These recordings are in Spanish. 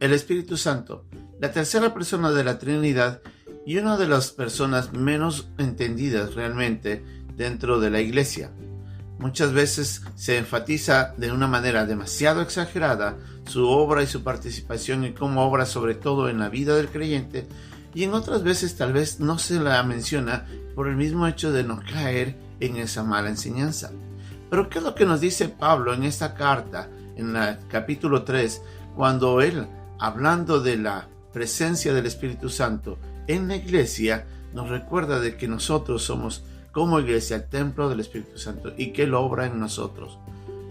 el Espíritu Santo, la tercera persona de la Trinidad y una de las personas menos entendidas realmente dentro de la Iglesia. Muchas veces se enfatiza de una manera demasiado exagerada su obra y su participación y cómo obra sobre todo en la vida del creyente, y en otras veces tal vez no se la menciona por el mismo hecho de no caer en esa mala enseñanza. Pero ¿qué es lo que nos dice Pablo en esta carta, en el capítulo 3, cuando él, hablando de la presencia del Espíritu Santo en la iglesia, nos recuerda de que nosotros somos como iglesia el templo del Espíritu Santo y que Él obra en nosotros?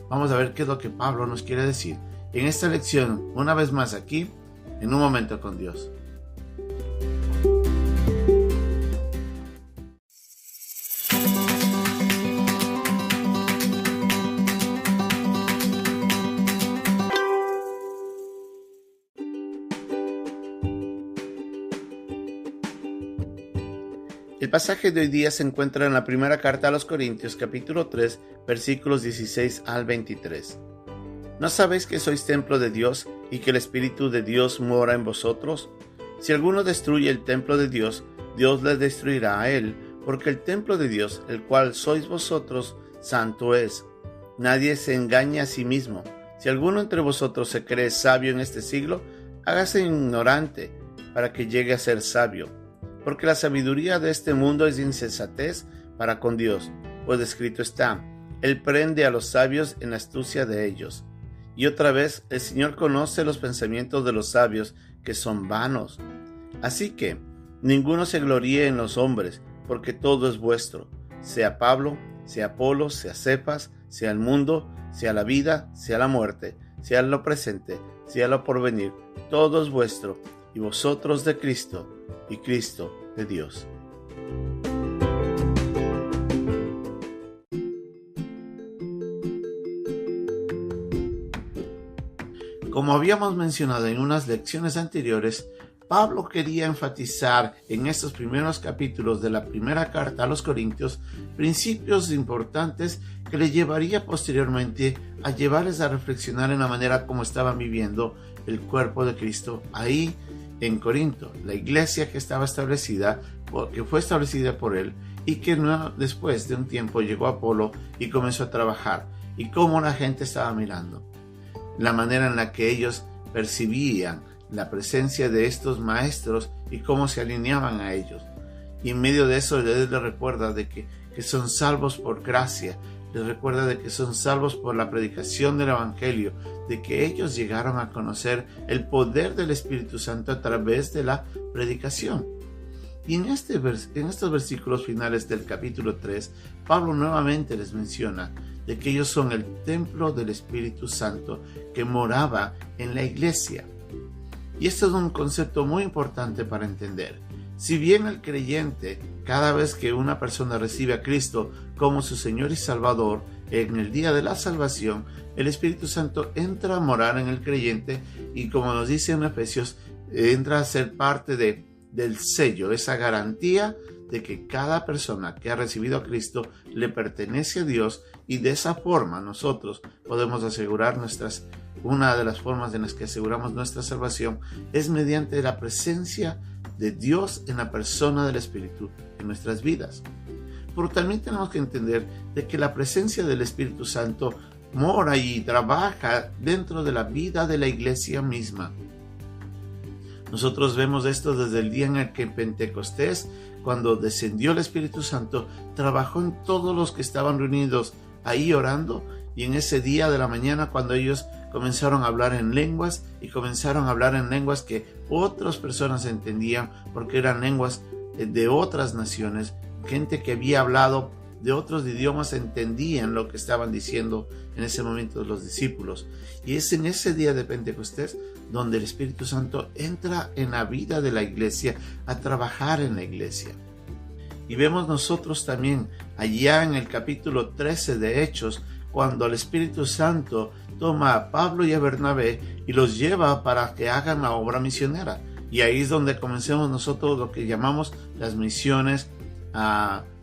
Vamos a ver qué es lo que Pablo nos quiere decir en esta lección, una vez más aquí, en Un Momento con Dios. El pasaje de hoy día se encuentra en la primera carta a los Corintios, capítulo 3, versículos 16 al 23. ¿No sabéis que sois templo de Dios y que el Espíritu de Dios mora en vosotros? Si alguno destruye el templo de Dios, Dios le destruirá a él, porque el templo de Dios, el cual sois vosotros, santo es. Nadie se engaña a sí mismo. Si alguno entre vosotros se cree sabio en este siglo, hágase ignorante para que llegue a ser sabio. Porque la sabiduría de este mundo es insensatez para con Dios, pues escrito está: Él prende a los sabios en la astucia de ellos. Y otra vez, el Señor conoce los pensamientos de los sabios, que son vanos. Así que, ninguno se gloríe en los hombres, porque todo es vuestro, sea Pablo, sea Apolos, sea Cefas, sea el mundo, sea la vida, sea la muerte, sea lo presente, sea lo porvenir, todo es vuestro, y vosotros de Cristo, y Cristo de Dios. Como habíamos mencionado en unas lecciones anteriores, Pablo quería enfatizar en estos primeros capítulos de la primera carta a los Corintios principios importantes que le llevaría posteriormente a llevarles a reflexionar en la manera como estaban viviendo el cuerpo de Cristo ahí en Corinto, la iglesia que estaba establecida, que fue establecida por él, y que después de un tiempo llegó Apolo y comenzó a trabajar, y cómo la gente estaba mirando, la manera en la que ellos percibían la presencia de estos maestros y cómo se alineaban a ellos. Y en medio de eso, él les recuerda de que son salvos por gracia, les recuerda de que son salvos por la predicación del Evangelio, de que ellos llegaron a conocer el poder del Espíritu Santo a través de la predicación. Y en estos versículos finales del capítulo 3, Pablo nuevamente les menciona de que ellos son el templo del Espíritu Santo que moraba en la iglesia. Y esto es un concepto muy importante para entender. Si bien el creyente, cada vez que una persona recibe a Cristo como su Señor y Salvador, en el día de la salvación, el Espíritu Santo entra a morar en el creyente y, como nos dice en Efesios, entra a ser parte del sello, esa garantía de que cada persona que ha recibido a Cristo le pertenece a Dios, y de esa forma nosotros podemos asegurar una de las formas en las que aseguramos nuestra salvación es mediante la presencia de Dios en la persona del Espíritu en nuestras vidas. Pero también tenemos que entender de que la presencia del Espíritu Santo mora y trabaja dentro de la vida de la iglesia misma. Nosotros vemos esto desde el día en el que en Pentecostés, cuando descendió el Espíritu Santo, trabajó en todos los que estaban reunidos ahí orando, y en ese día de la mañana cuando ellos comenzaron a hablar en lenguas, y comenzaron a hablar en lenguas que otras personas entendían porque eran lenguas de otras naciones, gente que había hablado de otros idiomas entendían lo que estaban diciendo en ese momento los discípulos. Y es en ese día de Pentecostés donde el Espíritu Santo entra en la vida de la iglesia a trabajar en la iglesia. Y vemos nosotros también allá en el capítulo 13 de Hechos, cuando el Espíritu Santo toma a Pablo y a Bernabé y los lleva para que hagan la obra misionera. Y ahí es donde comencemos nosotros lo que llamamos las misiones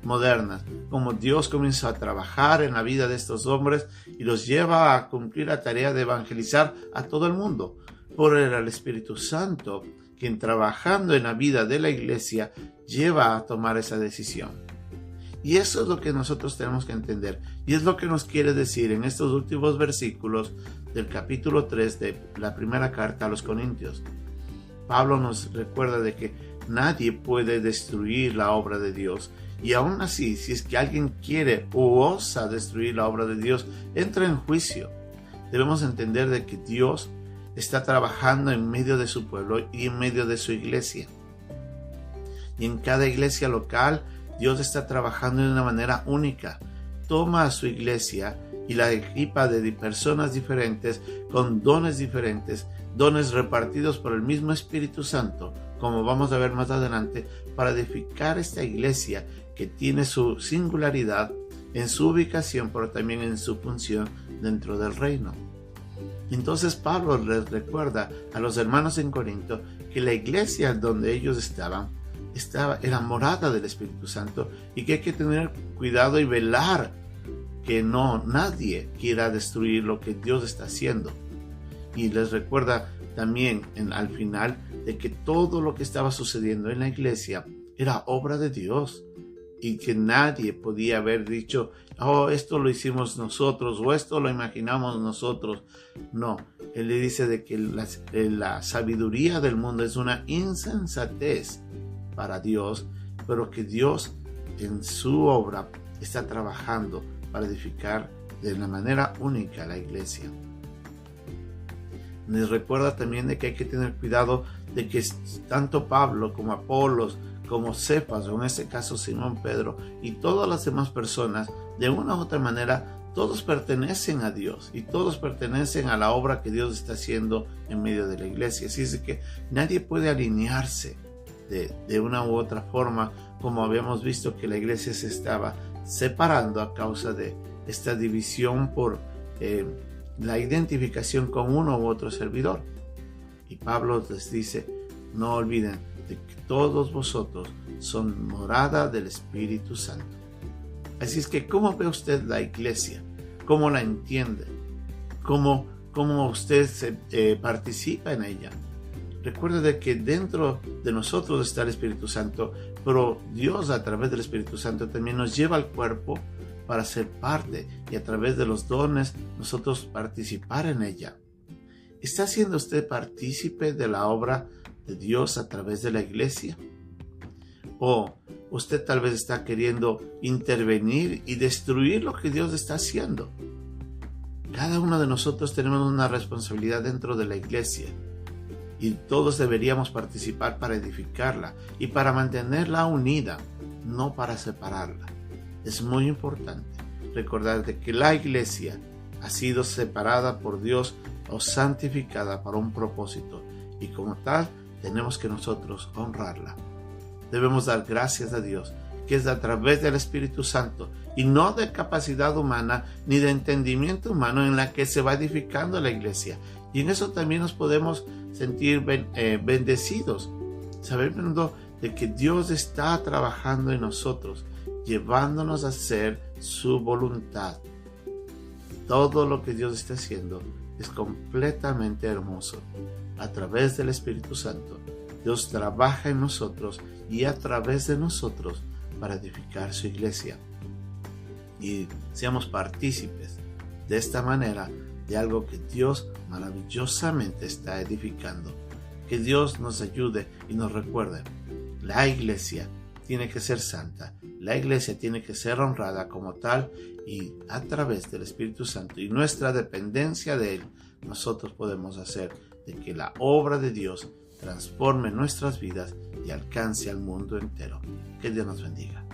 modernas, como Dios comienza a trabajar en la vida de estos hombres y los lleva a cumplir la tarea de evangelizar a todo el mundo. Pero era el Espíritu Santo quien, trabajando en la vida de la iglesia, lleva a tomar esa decisión. Y eso es lo que nosotros tenemos que entender. Y es lo que nos quiere decir en estos últimos versículos del capítulo 3 de la primera carta a los Corintios. Pablo nos recuerda de que nadie puede destruir la obra de Dios. Y aún así, si es que alguien quiere o osa destruir la obra de Dios, entra en juicio. Debemos entender de que Dios está trabajando en medio de su pueblo y en medio de su iglesia. Y en cada iglesia local, Dios está trabajando de una manera única. Toma a su iglesia y la equipa de personas diferentes, con dones diferentes, dones repartidos por el mismo Espíritu Santo, como vamos a ver más adelante, para edificar esta iglesia que tiene su singularidad en su ubicación, pero también en su función dentro del reino. Entonces Pablo les recuerda a los hermanos en Corinto que la iglesia donde ellos era morada del Espíritu Santo, y que hay que tener cuidado y velar que nadie quiera destruir lo que Dios está haciendo. Y les recuerda también al final de que todo lo que estaba sucediendo en la iglesia era obra de Dios, y que nadie podía haber dicho, esto lo hicimos nosotros, o esto lo imaginamos nosotros. No, él le dice de que la sabiduría del mundo es una insensatez para Dios, pero que Dios en su obra está trabajando para edificar de una manera única la iglesia. Les recuerda también de que hay que tener cuidado de que tanto Pablo como Apolos, como Cefas, o en este caso Simón Pedro, y todas las demás personas, de una u otra manera, todos pertenecen a Dios y todos pertenecen a la obra que Dios está haciendo en medio de la iglesia. Así es que nadie puede alinearse de una u otra forma, como habíamos visto que la iglesia se estaba separando a causa de esta división por la identificación con uno u otro servidor. Y Pablo les dice, no olviden de que todos vosotros son morada del Espíritu Santo. Así es que, ¿cómo ve usted la iglesia? ¿Cómo la entiende? ¿Cómo usted participa en ella? Recuerde de que dentro de nosotros está el Espíritu Santo, pero Dios a través del Espíritu Santo también nos lleva al cuerpo para ser parte, y a través de los dones nosotros participar en ella. ¿Está siendo usted partícipe de la obra de Dios a través de la iglesia? ¿O usted tal vez está queriendo intervenir y destruir lo que Dios está haciendo? Cada uno de nosotros tenemos una responsabilidad dentro de la iglesia, y todos deberíamos participar para edificarla y para mantenerla unida, no para separarla. Es muy importante recordar de que la iglesia ha sido separada por Dios o santificada para un propósito, y como tal tenemos que nosotros honrarla. Debemos dar gracias a Dios, que es a través del Espíritu Santo y no de capacidad humana ni de entendimiento humano en la que se va edificando la iglesia. Y en eso también nos podemos sentir bendecidos, sabiendo de que Dios está trabajando en nosotros, llevándonos a hacer su voluntad. Todo lo que Dios está haciendo es completamente hermoso. A través del Espíritu Santo, Dios trabaja en nosotros y a través de nosotros para edificar su iglesia. Y seamos partícipes de esta manera de algo que Dios maravillosamente está edificando. Que Dios nos ayude y nos recuerde, la iglesia tiene que ser santa, la iglesia tiene que ser honrada como tal, y a través del Espíritu Santo y nuestra dependencia de Él, nosotros podemos hacer de que la obra de Dios transforme nuestras vidas y alcance al mundo entero. Que Dios nos bendiga.